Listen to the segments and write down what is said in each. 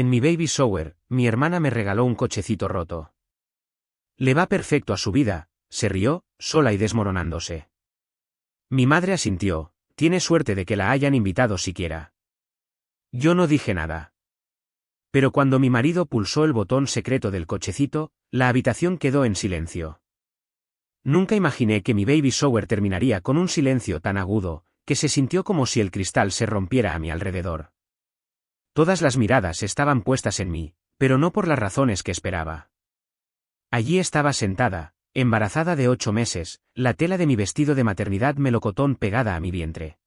En mi baby shower, mi hermana me regaló un cochecito roto. Le va perfecto a su vida, se rió, sola y desmoronándose. Mi madre asintió, tiene suerte de que la hayan invitado siquiera. Yo no dije nada. Pero cuando mi marido pulsó el botón secreto del cochecito, la habitación quedó en silencio. Nunca imaginé que mi baby shower terminaría con un silencio tan agudo, que se sintió como si el cristal se rompiera a mi alrededor. Todas las miradas estaban puestas en mí, pero no por las razones que esperaba. Allí estaba sentada, embarazada de 8 meses, la tela de mi vestido de maternidad melocotón pegada a mi vientre.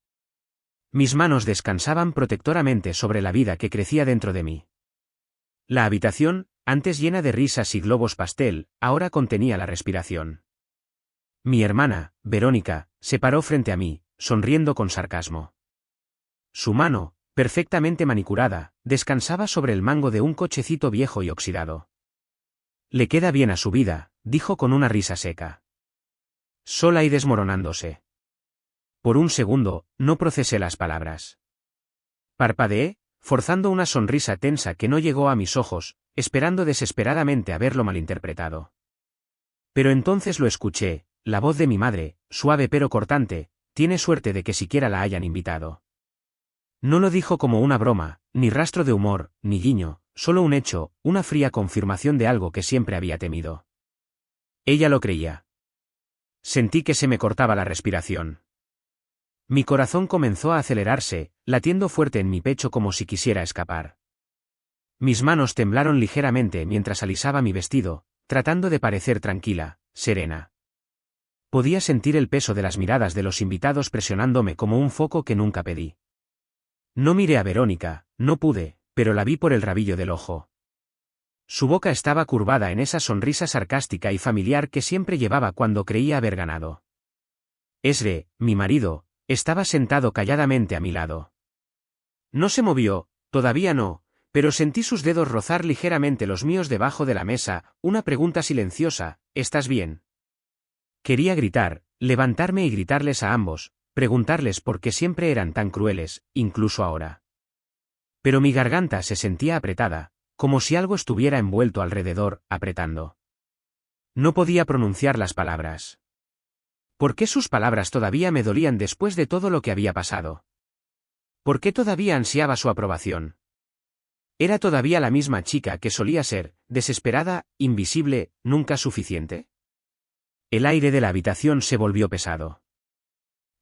Mis manos descansaban protectoramente sobre la vida que crecía dentro de mí. La habitación, antes llena de risas y globos pastel, ahora contenía la respiración. Mi hermana, Verónica, se paró frente a mí, sonriendo con sarcasmo. Su mano, perfectamente manicurada, descansaba sobre el mango de un cochecito viejo y oxidado. Le queda bien a su vida, dijo con una risa seca. Sola y desmoronándose. Por un segundo, no procesé las palabras. Parpadeé, forzando una sonrisa tensa que no llegó a mis ojos, esperando desesperadamente haberlo malinterpretado. Pero entonces lo escuché, la voz de mi madre, suave pero cortante, tiene suerte de que siquiera la hayan invitado. No lo dijo como una broma, ni rastro de humor, ni guiño, solo un hecho, una fría confirmación de algo que siempre había temido. Ella lo creía. Sentí que se me cortaba la respiración. Mi corazón comenzó a acelerarse, latiendo fuerte en mi pecho como si quisiera escapar. Mis manos temblaron ligeramente mientras alisaba mi vestido, tratando de parecer tranquila, serena. Podía sentir el peso de las miradas de los invitados presionándome como un foco que nunca pedí. No miré a Verónica, no pude, pero la vi por el rabillo del ojo. Su boca estaba curvada en esa sonrisa sarcástica y familiar que siempre llevaba cuando creía haber ganado. Esre, mi marido, estaba sentado calladamente a mi lado. No se movió, todavía no, pero sentí sus dedos rozar ligeramente los míos debajo de la mesa, una pregunta silenciosa, ¿estás bien? Quería gritar, levantarme y gritarles a ambos, preguntarles por qué siempre eran tan crueles, incluso ahora. Pero mi garganta se sentía apretada, como si algo estuviera envuelto alrededor, apretando. No podía pronunciar las palabras. ¿Por qué sus palabras todavía me dolían después de todo lo que había pasado? ¿Por qué todavía ansiaba su aprobación? ¿Era todavía la misma chica que solía ser, desesperada, invisible, nunca suficiente? El aire de la habitación se volvió pesado.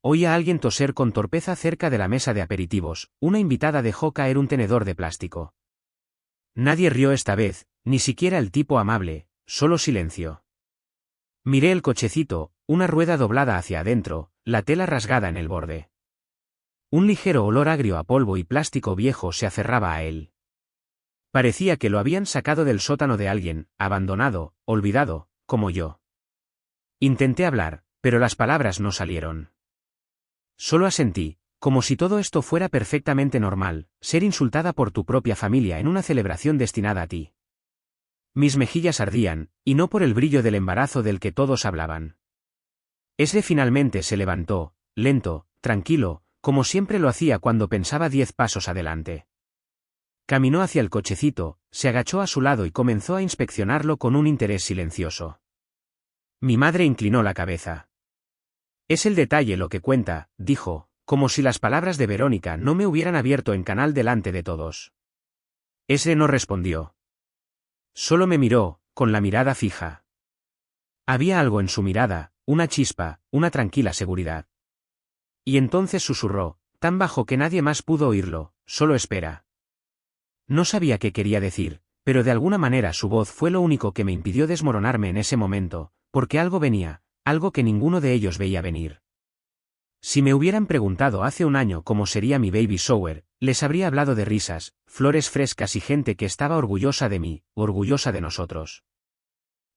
Oí a alguien toser con torpeza cerca de la mesa de aperitivos, una invitada dejó caer un tenedor de plástico. Nadie rió esta vez, ni siquiera el tipo amable, solo silencio. Miré el cochecito, una rueda doblada hacia adentro, la tela rasgada en el borde. Un ligero olor agrio a polvo y plástico viejo se aferraba a él. Parecía que lo habían sacado del sótano de alguien, abandonado, olvidado, como yo. Intenté hablar, pero las palabras no salieron. Solo asentí, como si todo esto fuera perfectamente normal, ser insultada por tu propia familia en una celebración destinada a ti. Mis mejillas ardían, y no por el brillo del embarazo del que todos hablaban. Esre finalmente se levantó, lento, tranquilo, como siempre lo hacía cuando pensaba 10 pasos adelante. Caminó hacia el cochecito, se agachó a su lado y comenzó a inspeccionarlo con un interés silencioso. Mi madre inclinó la cabeza. Es el detalle lo que cuenta, dijo, como si las palabras de Verónica no me hubieran abierto en canal delante de todos. Esre no respondió. Solo me miró, con la mirada fija. Había algo en su mirada, una chispa, una tranquila seguridad. Y entonces susurró, tan bajo que nadie más pudo oírlo, solo espera. No sabía qué quería decir, pero de alguna manera su voz fue lo único que me impidió desmoronarme en ese momento, porque algo venía, algo que ninguno de ellos veía venir. Si me hubieran preguntado hace un año cómo sería mi baby shower, les habría hablado de risas, flores frescas y gente que estaba orgullosa de mí, orgullosa de nosotros.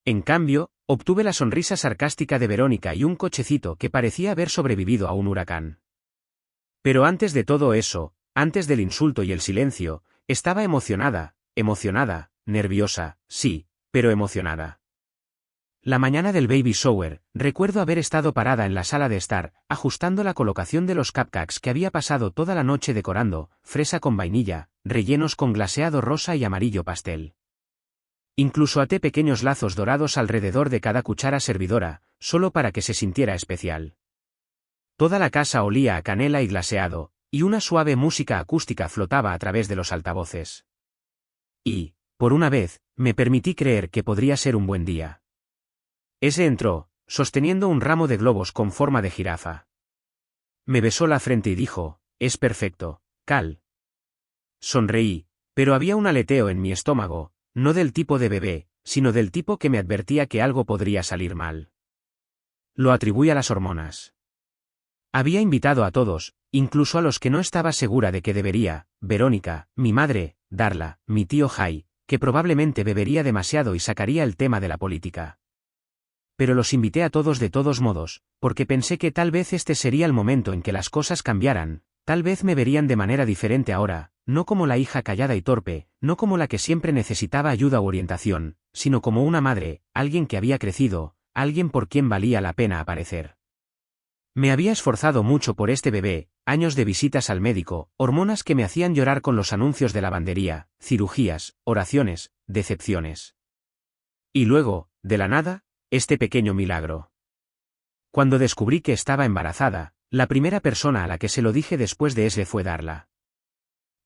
En cambio, obtuve la sonrisa sarcástica de Verónica y un cochecito que parecía haber sobrevivido a un huracán. Pero antes de todo eso, antes del insulto y el silencio, estaba emocionada, nerviosa, sí, pero emocionada. La mañana del baby shower, recuerdo haber estado parada en la sala de estar, ajustando la colocación de los cupcakes que había pasado toda la noche decorando, fresa con vainilla, rellenos con glaseado rosa y amarillo pastel. Incluso até pequeños lazos dorados alrededor de cada cuchara servidora, solo para que se sintiera especial. Toda la casa olía a canela y glaseado, y una suave música acústica flotaba a través de los altavoces. Y, por una vez, me permití creer que podría ser un buen día. Ese entró, sosteniendo un ramo de globos con forma de jirafa. Me besó la frente y dijo, «Es perfecto, Cal». Sonreí, pero había un aleteo en mi estómago, no del tipo de bebé, sino del tipo que me advertía que algo podría salir mal. Lo atribuí a las hormonas. Había invitado a todos, incluso a los que no estaba segura de que debería, Verónica, mi madre, Darla, mi tío Jai, que probablemente bebería demasiado y sacaría el tema de la política. Pero los invité a todos de todos modos, porque pensé que tal vez este sería el momento en que las cosas cambiaran, tal vez me verían de manera diferente ahora, no como la hija callada y torpe, no como la que siempre necesitaba ayuda u orientación, sino como una madre, alguien que había crecido, alguien por quien valía la pena aparecer. Me había esforzado mucho por este bebé, años de visitas al médico, hormonas que me hacían llorar con los anuncios de lavandería, cirugías, oraciones, decepciones. Y luego, de la nada, este pequeño milagro. Cuando descubrí que estaba embarazada, la primera persona a la que se lo dije después de ese fue Darla.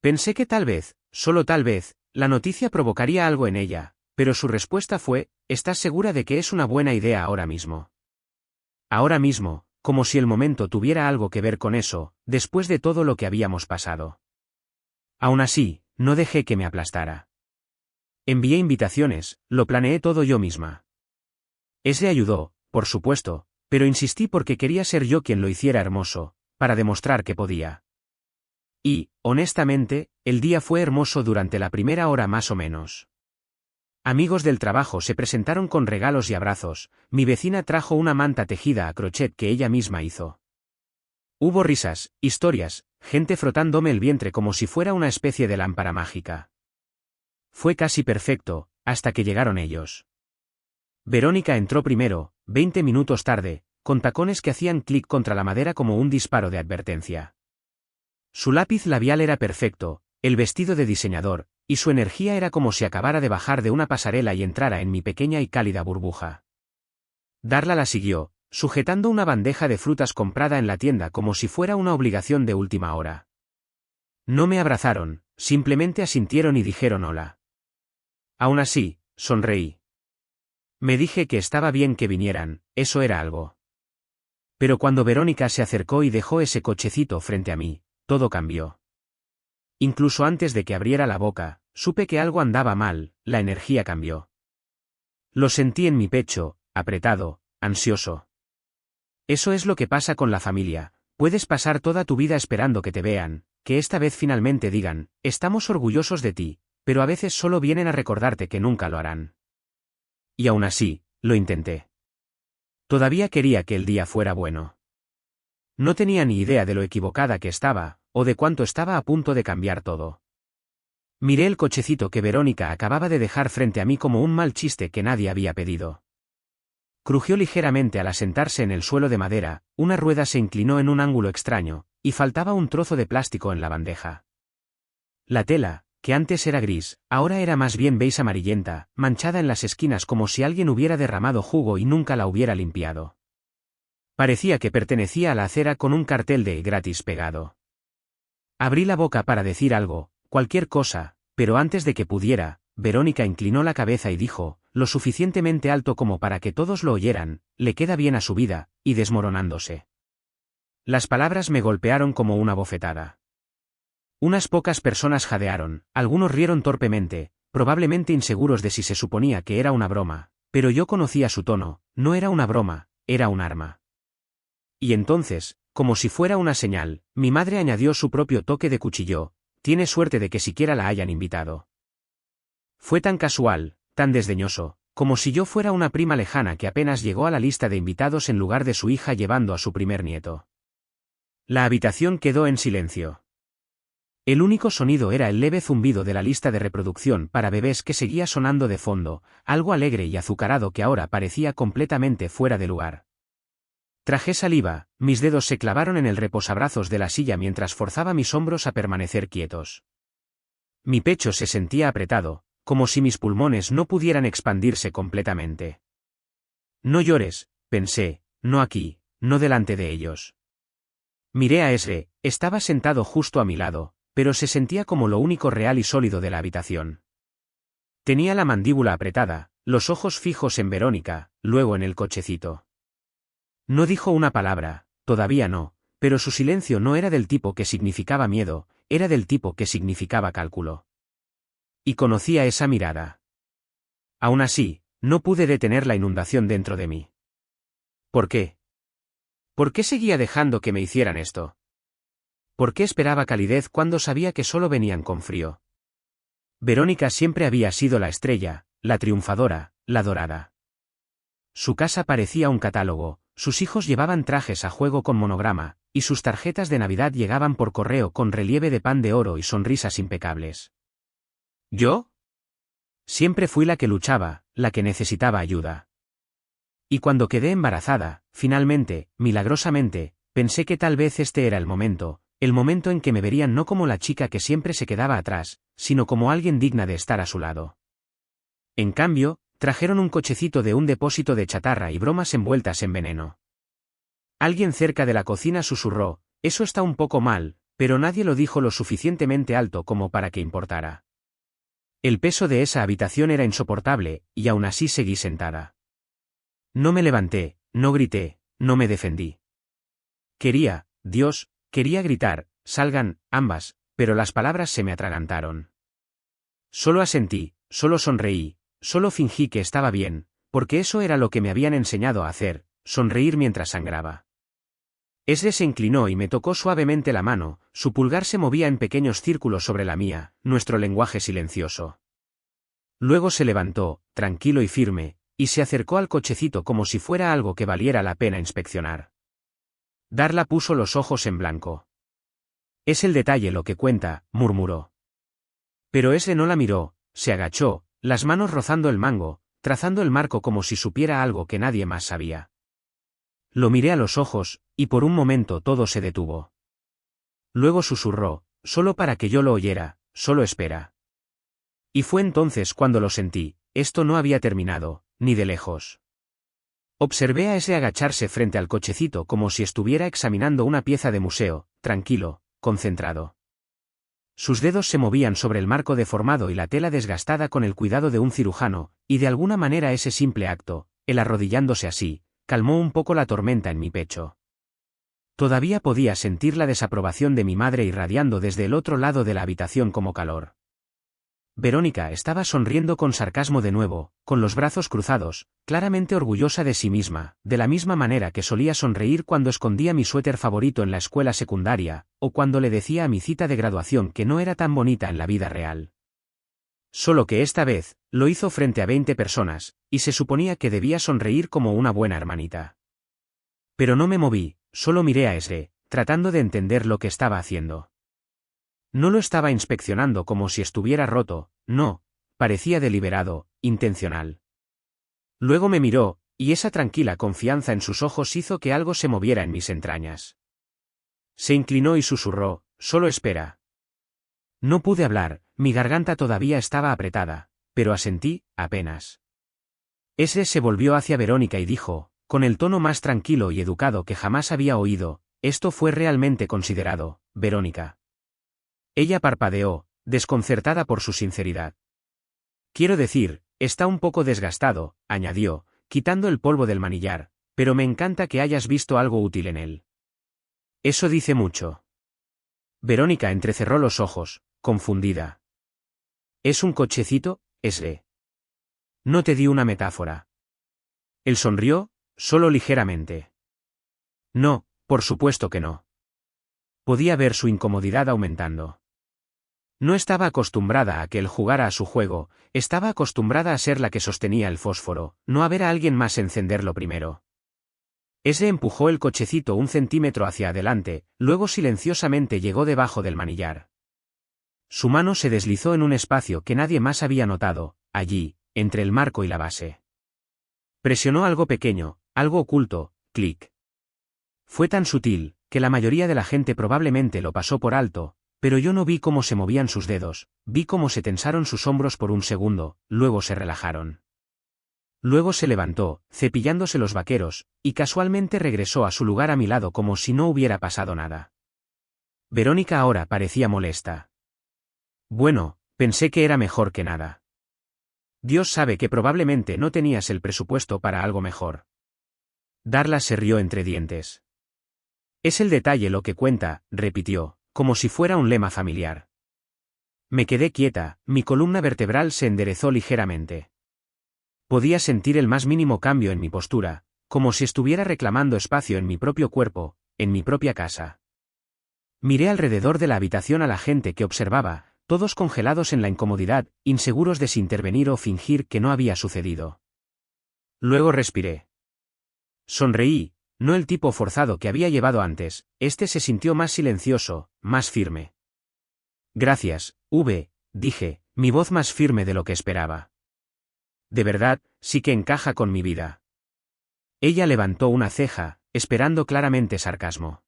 Pensé que tal vez, solo tal vez, la noticia provocaría algo en ella, pero su respuesta fue, ¿estás segura de que es una buena idea ahora mismo? Ahora mismo, como si el momento tuviera algo que ver con eso, después de todo lo que habíamos pasado. Aún así, no dejé que me aplastara. Envié invitaciones, lo planeé todo yo misma. Ese ayudó, por supuesto, pero insistí porque quería ser yo quien lo hiciera hermoso, para demostrar que podía. Y, honestamente, el día fue hermoso durante la primera hora más o menos. Amigos del trabajo se presentaron con regalos y abrazos, mi vecina trajo una manta tejida a crochet que ella misma hizo. Hubo risas, historias, gente frotándome el vientre como si fuera una especie de lámpara mágica. Fue casi perfecto, hasta que llegaron ellos. Verónica entró primero, 20 minutos tarde, con tacones que hacían clic contra la madera como un disparo de advertencia. Su lápiz labial era perfecto, el vestido de diseñador, y su energía era como si acabara de bajar de una pasarela y entrara en mi pequeña y cálida burbuja. Darla la siguió, sujetando una bandeja de frutas comprada en la tienda como si fuera una obligación de última hora. No me abrazaron, simplemente asintieron y dijeron hola. Aún así, sonreí. Me dije que estaba bien que vinieran, eso era algo. Pero cuando Verónica se acercó y dejó ese cochecito frente a mí, todo cambió. Incluso antes de que abriera la boca, supe que algo andaba mal, la energía cambió. Lo sentí en mi pecho, apretado, ansioso. Eso es lo que pasa con la familia, puedes pasar toda tu vida esperando que te vean, que esta vez finalmente digan, estamos orgullosos de ti, pero a veces solo vienen a recordarte que nunca lo harán. Y aún así, lo intenté. Todavía quería que el día fuera bueno. No tenía ni idea de lo equivocada que estaba, o de cuánto estaba a punto de cambiar todo. Miré el cochecito que Verónica acababa de dejar frente a mí como un mal chiste que nadie había pedido. Crujió ligeramente al asentarse en el suelo de madera, una rueda se inclinó en un ángulo extraño, y faltaba un trozo de plástico en la bandeja. La tela, que antes era gris, ahora era más bien beige amarillenta, manchada en las esquinas como si alguien hubiera derramado jugo y nunca la hubiera limpiado. Parecía que pertenecía a la acera con un cartel de gratis pegado. Abrí la boca para decir algo, cualquier cosa, pero antes de que pudiera, Verónica inclinó la cabeza y dijo, lo suficientemente alto como para que todos lo oyeran, le queda bien a su vida, y desmoronándose. Las palabras me golpearon como una bofetada. Unas pocas personas jadearon, algunos rieron torpemente, probablemente inseguros de si se suponía que era una broma, pero yo conocía su tono, no era una broma, era un arma. Y entonces, como si fuera una señal, mi madre añadió su propio toque de cuchillo, tiene suerte de que siquiera la hayan invitado. Fue tan casual, tan desdeñoso, como si yo fuera una prima lejana que apenas llegó a la lista de invitados en lugar de su hija llevando a su primer nieto. La habitación quedó en silencio. El único sonido era el leve zumbido de la lista de reproducción para bebés que seguía sonando de fondo, algo alegre y azucarado que ahora parecía completamente fuera de lugar. Tragué saliva, mis dedos se clavaron en el reposabrazos de la silla mientras forzaba mis hombros a permanecer quietos. Mi pecho se sentía apretado, como si mis pulmones no pudieran expandirse completamente. No llores, pensé, no aquí, no delante de ellos. Miré a Esre, estaba sentado justo a mi lado, pero se sentía como lo único real y sólido de la habitación. Tenía la mandíbula apretada, los ojos fijos en Verónica, luego en el cochecito. No dijo una palabra, todavía no, pero su silencio no era del tipo que significaba miedo, era del tipo que significaba cálculo. Y conocía esa mirada. Aún así, no pude detener la inundación dentro de mí. ¿Por qué? ¿Por qué seguía dejando que me hicieran esto? ¿Por qué esperaba calidez cuando sabía que solo venían con frío? Verónica siempre había sido la estrella, la triunfadora, la dorada. Su casa parecía un catálogo, sus hijos llevaban trajes a juego con monograma, y sus tarjetas de Navidad llegaban por correo con relieve de pan de oro y sonrisas impecables. ¿Yo? Siempre fui la que luchaba, la que necesitaba ayuda. Y cuando quedé embarazada, finalmente, milagrosamente, pensé que tal vez este era el momento en que me verían no como la chica que siempre se quedaba atrás, sino como alguien digna de estar a su lado. En cambio, trajeron un cochecito de un depósito de chatarra y bromas envueltas en veneno. Alguien cerca de la cocina susurró, eso está un poco mal, pero nadie lo dijo lo suficientemente alto como para que importara. El peso de esa habitación era insoportable, y aún así seguí sentada. No me levanté, no grité, no me defendí. Quería gritar, salgan, ambas, pero las palabras se me atragantaron. Solo asentí, solo sonreí, solo fingí que estaba bien, porque eso era lo que me habían enseñado a hacer, sonreír mientras sangraba. Esre se inclinó y me tocó suavemente la mano, su pulgar se movía en pequeños círculos sobre la mía, nuestro lenguaje silencioso. Luego se levantó, tranquilo y firme, y se acercó al cochecito como si fuera algo que valiera la pena inspeccionar. Darla puso los ojos en blanco. Es el detalle lo que cuenta, murmuró. Pero Esre no la miró, se agachó, las manos rozando el mango, trazando el marco como si supiera algo que nadie más sabía. Lo miré a los ojos, y por un momento todo se detuvo. Luego susurró, solo para que yo lo oyera, solo espera. Y fue entonces cuando lo sentí, esto no había terminado, ni de lejos. Observé a ese agacharse frente al cochecito como si estuviera examinando una pieza de museo, tranquilo, concentrado. Sus dedos se movían sobre el marco deformado y la tela desgastada con el cuidado de un cirujano, y de alguna manera ese simple acto, el arrodillándose así, calmó un poco la tormenta en mi pecho. Todavía podía sentir la desaprobación de mi madre irradiando desde el otro lado de la habitación como calor. Verónica estaba sonriendo con sarcasmo de nuevo, con los brazos cruzados, claramente orgullosa de sí misma, de la misma manera que solía sonreír cuando escondía mi suéter favorito en la escuela secundaria, o cuando le decía a mi cita de graduación que no era tan bonita en la vida real. Solo que esta vez, lo hizo frente a 20 personas, y se suponía que debía sonreír como una buena hermanita. Pero no me moví, solo miré a Esre, tratando de entender lo que estaba haciendo. No lo estaba inspeccionando como si estuviera roto, no, parecía deliberado, intencional. Luego me miró, y esa tranquila confianza en sus ojos hizo que algo se moviera en mis entrañas. Se inclinó y susurró, solo espera. No pude hablar, mi garganta todavía estaba apretada, pero asentí, apenas. Ese se volvió hacia Verónica y dijo, con el tono más tranquilo y educado que jamás había oído, esto fue realmente considerado, Verónica. Ella parpadeó, desconcertada por su sinceridad. Quiero decir, está un poco desgastado, añadió, quitando el polvo del manillar, pero me encanta que hayas visto algo útil en él. Eso dice mucho. Verónica entrecerró los ojos, confundida. ¿Es un cochecito, Esre? No te di una metáfora. Él sonrió, solo ligeramente. No, por supuesto que no. Podía ver su incomodidad aumentando. No estaba acostumbrada a que él jugara a su juego, estaba acostumbrada a ser la que sostenía el fósforo, no a ver a alguien más encenderlo primero. Ese empujó el cochecito 1 centímetro hacia adelante, luego silenciosamente llegó debajo del manillar. Su mano se deslizó en un espacio que nadie más había notado, allí, entre el marco y la base. Presionó algo pequeño, algo oculto, clic. Fue tan sutil, que la mayoría de la gente probablemente lo pasó por alto, pero yo no vi cómo se movían sus dedos, vi cómo se tensaron sus hombros por un segundo, luego se relajaron. Luego se levantó, cepillándose los vaqueros, y casualmente regresó a su lugar a mi lado como si no hubiera pasado nada. Verónica ahora parecía molesta. Bueno, pensé que era mejor que nada. Dios sabe que probablemente no tenías el presupuesto para algo mejor. Darla se rió entre dientes. Es el detalle lo que cuenta, repitió, como si fuera un lema familiar. Me quedé quieta, mi columna vertebral se enderezó ligeramente. Podía sentir el más mínimo cambio en mi postura, como si estuviera reclamando espacio en mi propio cuerpo, en mi propia casa. Miré alrededor de la habitación a la gente que observaba, todos congelados en la incomodidad, inseguros de si intervenir o fingir que no había sucedido. Luego respiré. Sonreí, no el tipo forzado que había llevado antes, este se sintió más silencioso, más firme. Gracias, dije, mi voz más firme de lo que esperaba. De verdad, sí que encaja con mi vida. Ella levantó una ceja, esperando claramente sarcasmo.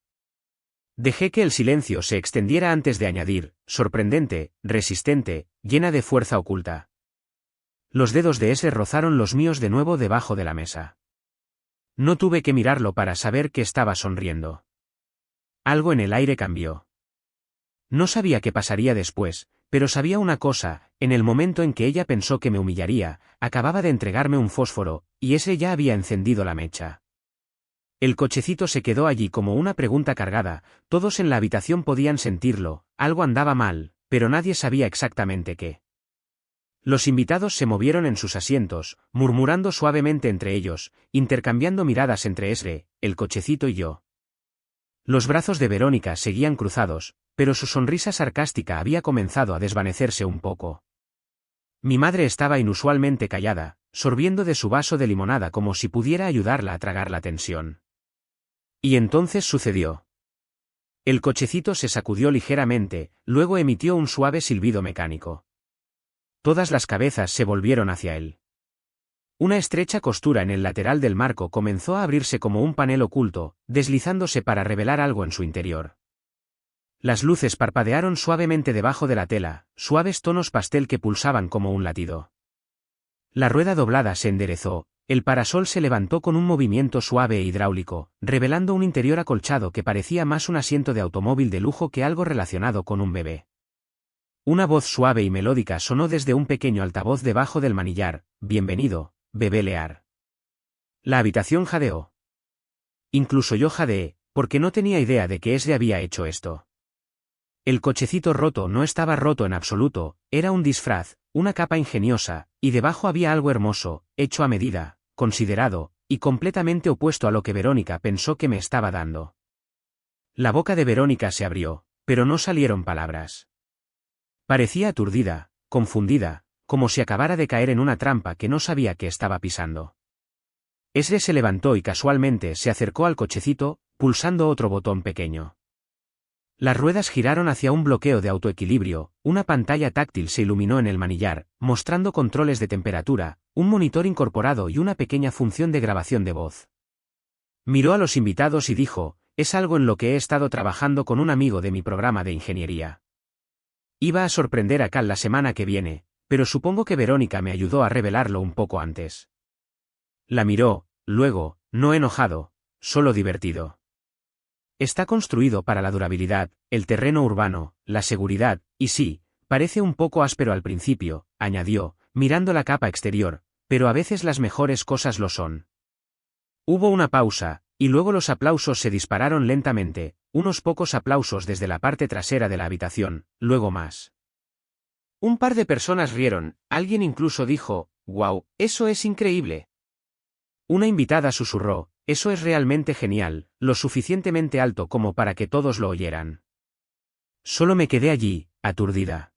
Dejé que el silencio se extendiera antes de añadir, sorprendente, resistente, llena de fuerza oculta. Los dedos de ese rozaron los míos de nuevo debajo de la mesa. No tuve que mirarlo para saber que estaba sonriendo. Algo en el aire cambió. No sabía qué pasaría después, pero sabía una cosa, en el momento en que ella pensó que me humillaría, acababa de entregarme un fósforo, y ese ya había encendido la mecha. El cochecito se quedó allí como una pregunta cargada, todos en la habitación podían sentirlo, algo andaba mal, pero nadie sabía exactamente qué. Los invitados se movieron en sus asientos, murmurando suavemente entre ellos, intercambiando miradas entre Esre, el cochecito y yo. Los brazos de Verónica seguían cruzados, pero su sonrisa sarcástica había comenzado a desvanecerse un poco. Mi madre estaba inusualmente callada, sorbiendo de su vaso de limonada como si pudiera ayudarla a tragar la tensión. Y entonces sucedió. El cochecito se sacudió ligeramente, luego emitió un suave silbido mecánico. Todas las cabezas se volvieron hacia él. Una estrecha costura en el lateral del marco comenzó a abrirse como un panel oculto, deslizándose para revelar algo en su interior. Las luces parpadearon suavemente debajo de la tela, suaves tonos pastel que pulsaban como un latido. La rueda doblada se enderezó, el parasol se levantó con un movimiento suave e hidráulico, revelando un interior acolchado que parecía más un asiento de automóvil de lujo que algo relacionado con un bebé. Una voz suave y melódica sonó desde un pequeño altavoz debajo del manillar: «Bienvenido, bebé Lear». La habitación jadeó. Incluso yo jadeé, porque no tenía idea de que Esre había hecho esto. El cochecito roto no estaba roto en absoluto, era un disfraz, una capa ingeniosa, y debajo había algo hermoso, hecho a medida, considerado, y completamente opuesto a lo que Verónica pensó que me estaba dando. La boca de Verónica se abrió, pero no salieron palabras. Parecía aturdida, confundida, como si acabara de caer en una trampa que no sabía que estaba pisando. Esre se levantó y casualmente se acercó al cochecito, pulsando otro botón pequeño. Las ruedas giraron hacia un bloqueo de autoequilibrio, una pantalla táctil se iluminó en el manillar, mostrando controles de temperatura, un monitor incorporado y una pequeña función de grabación de voz. Miró a los invitados y dijo: «Es algo en lo que he estado trabajando con un amigo de mi programa de ingeniería. Iba a sorprender a Cal la semana que viene, pero supongo que Verónica me ayudó a revelarlo un poco antes». La miró, luego, no enojado, solo divertido. Está construido para la durabilidad, el terreno urbano, la seguridad, y sí, parece un poco áspero al principio, añadió, mirando la capa exterior, pero a veces las mejores cosas lo son. Hubo una pausa, y luego los aplausos se dispararon lentamente, unos pocos aplausos desde la parte trasera de la habitación, luego más. Un par de personas rieron, alguien incluso dijo: «¡Guau, eso es increíble!». Una invitada susurró: «Eso es realmente genial, lo suficientemente alto como para que todos lo oyeran». Solo me quedé allí, aturdida.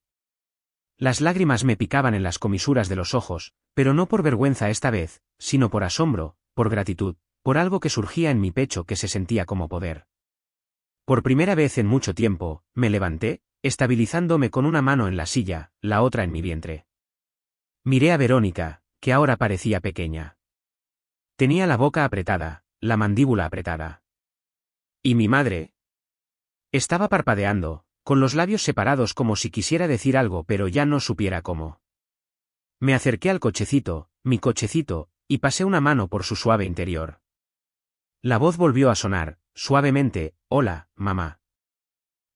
Las lágrimas me picaban en las comisuras de los ojos, pero no por vergüenza esta vez, sino por asombro, por gratitud, por algo que surgía en mi pecho que se sentía como poder. Por primera vez en mucho tiempo, me levanté, estabilizándome con una mano en la silla, la otra en mi vientre. Miré a Verónica, que ahora parecía pequeña. Tenía la boca apretada, la mandíbula apretada. ¿Y mi madre? Estaba parpadeando, con los labios separados como si quisiera decir algo pero ya no supiera cómo. Me acerqué al cochecito, mi cochecito, y pasé una mano por su suave interior. La voz volvió a sonar, suavemente, «Hola, mamá».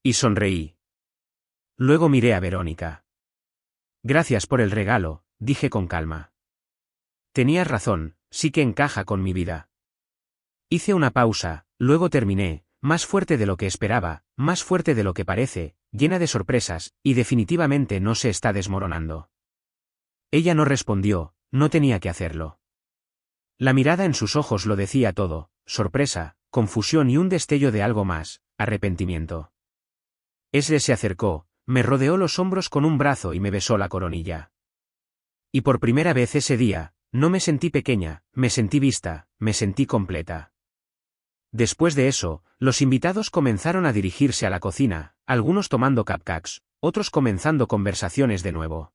Y sonreí. Luego miré a Verónica. «Gracias por el regalo», dije con calma. «Tenías razón, sí que encaja con mi vida». Hice una pausa, luego terminé, más fuerte de lo que esperaba, más fuerte de lo que parece, llena de sorpresas, y definitivamente no se está desmoronando. Ella no respondió, no tenía que hacerlo. La mirada en sus ojos lo decía todo, sorpresa, confusión y un destello de algo más, arrepentimiento. Esre se acercó, me rodeó los hombros con un brazo y me besó la coronilla. Y por primera vez ese día, no me sentí pequeña, me sentí vista, me sentí completa. Después de eso, los invitados comenzaron a dirigirse a la cocina, algunos tomando cupcakes, otros comenzando conversaciones de nuevo.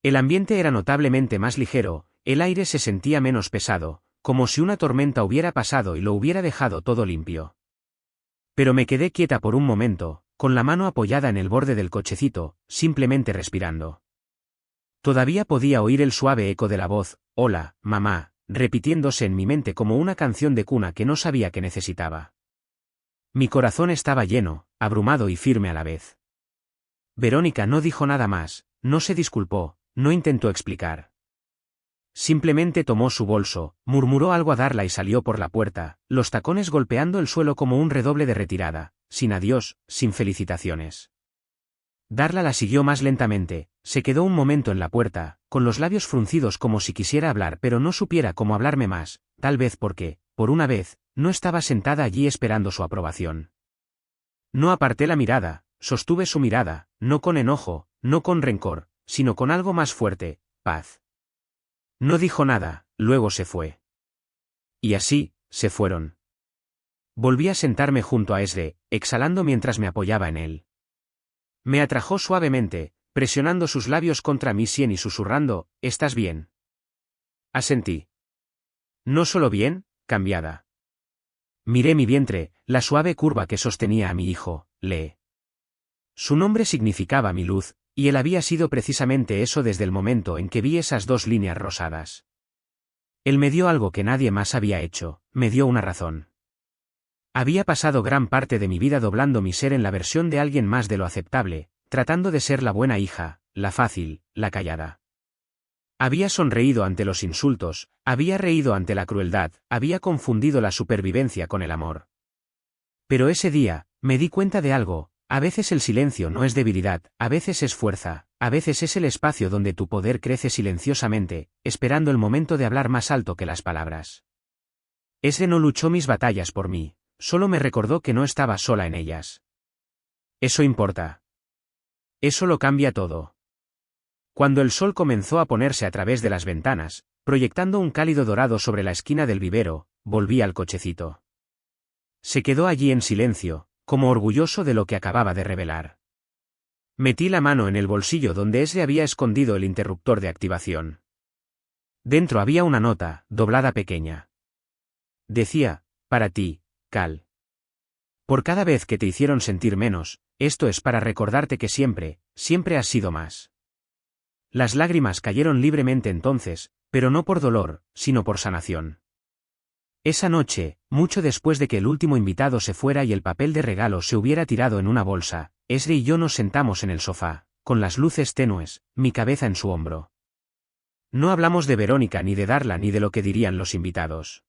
El ambiente era notablemente más ligero, el aire se sentía menos pesado, como si una tormenta hubiera pasado y lo hubiera dejado todo limpio. Pero me quedé quieta por un momento, con la mano apoyada en el borde del cochecito, simplemente respirando. Todavía podía oír el suave eco de la voz, «Hola, mamá», repitiéndose en mi mente como una canción de cuna que no sabía que necesitaba. Mi corazón estaba lleno, abrumado y firme a la vez. Verónica no dijo nada más, no se disculpó, no intentó explicar. Simplemente tomó su bolso, murmuró algo a Darla y salió por la puerta, los tacones golpeando el suelo como un redoble de retirada, sin adiós, sin felicitaciones. Darla la siguió más lentamente, se quedó un momento en la puerta, con los labios fruncidos como si quisiera hablar pero no supiera cómo hablarme más, tal vez porque, por una vez, no estaba sentada allí esperando su aprobación. No aparté la mirada, sostuve su mirada, no con enojo, no con rencor, sino con algo más fuerte, paz. No dijo nada, luego se fue. Y así, se fueron. Volví a sentarme junto a Esre, exhalando mientras me apoyaba en él. Me atrajo suavemente, presionando sus labios contra mi sien y susurrando, «¿Estás bien?» Asentí. «No solo bien, cambiada». Miré mi vientre, la suave curva que sostenía a mi hijo, Lee. Su nombre significaba mi luz, y él había sido precisamente eso desde el momento en que vi esas dos líneas rosadas. Él me dio algo que nadie más había hecho, me dio una razón. Había pasado gran parte de mi vida doblando mi ser en la versión de alguien más de lo aceptable, tratando de ser la buena hija, la fácil, la callada. Había sonreído ante los insultos, había reído ante la crueldad, había confundido la supervivencia con el amor. Pero ese día, me di cuenta de algo, a veces el silencio no es debilidad, a veces es fuerza, a veces es el espacio donde tu poder crece silenciosamente, esperando el momento de hablar más alto que las palabras. Ese no luchó mis batallas por mí, solo me recordó que no estaba sola en ellas. Eso importa. Eso lo cambia todo. Cuando el sol comenzó a ponerse a través de las ventanas, proyectando un cálido dorado sobre la esquina del vivero, volví al cochecito. Se quedó allí en silencio, como orgulloso de lo que acababa de revelar. Metí la mano en el bolsillo donde Esre había escondido el interruptor de activación. Dentro había una nota, doblada pequeña. Decía, «Para ti, Cal. Por cada vez que te hicieron sentir menos, esto es para recordarte que siempre, siempre has sido más». Las lágrimas cayeron libremente entonces, pero no por dolor, sino por sanación. Esa noche, mucho después de que el último invitado se fuera y el papel de regalo se hubiera tirado en una bolsa, Esre y yo nos sentamos en el sofá, con las luces tenues, mi cabeza en su hombro. No hablamos de Verónica ni de Darla ni de lo que dirían los invitados.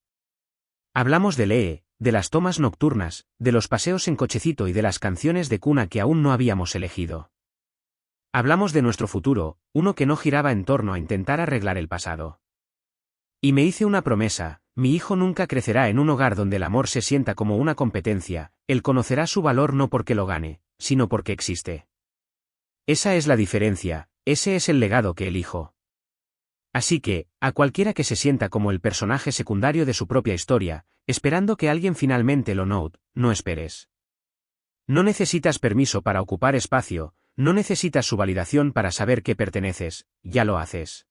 Hablamos de Lee, de las tomas nocturnas, de los paseos en cochecito y de las canciones de cuna que aún no habíamos elegido. Hablamos de nuestro futuro, uno que no giraba en torno a intentar arreglar el pasado. Y me hice una promesa, mi hijo nunca crecerá en un hogar donde el amor se sienta como una competencia, él conocerá su valor no porque lo gane, sino porque existe. Esa es la diferencia, ese es el legado que elijo. Así que, a cualquiera que se sienta como el personaje secundario de su propia historia, esperando que alguien finalmente lo note, no esperes. No necesitas permiso para ocupar espacio, no necesitas su validación para saber que perteneces, ya lo haces.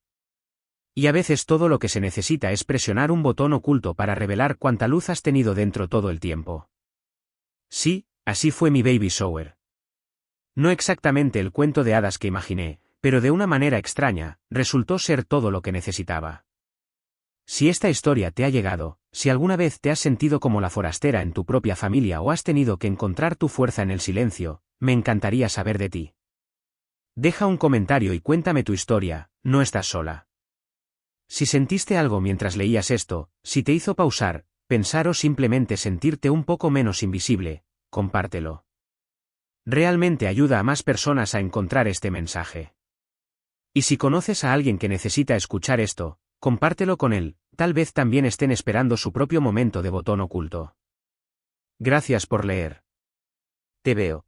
Y a veces todo lo que se necesita es presionar un botón oculto para revelar cuánta luz has tenido dentro todo el tiempo. Sí, así fue mi baby shower. No exactamente el cuento de hadas que imaginé, pero de una manera extraña, resultó ser todo lo que necesitaba. Si esta historia te ha llegado, si alguna vez te has sentido como la forastera en tu propia familia o has tenido que encontrar tu fuerza en el silencio, me encantaría saber de ti. Deja un comentario y cuéntame tu historia, no estás sola. Si sentiste algo mientras leías esto, si te hizo pausar, pensar o simplemente sentirte un poco menos invisible, compártelo. Realmente ayuda a más personas a encontrar este mensaje. Y si conoces a alguien que necesita escuchar esto, compártelo con él, tal vez también estén esperando su propio momento de botón oculto. Gracias por leer. Te veo.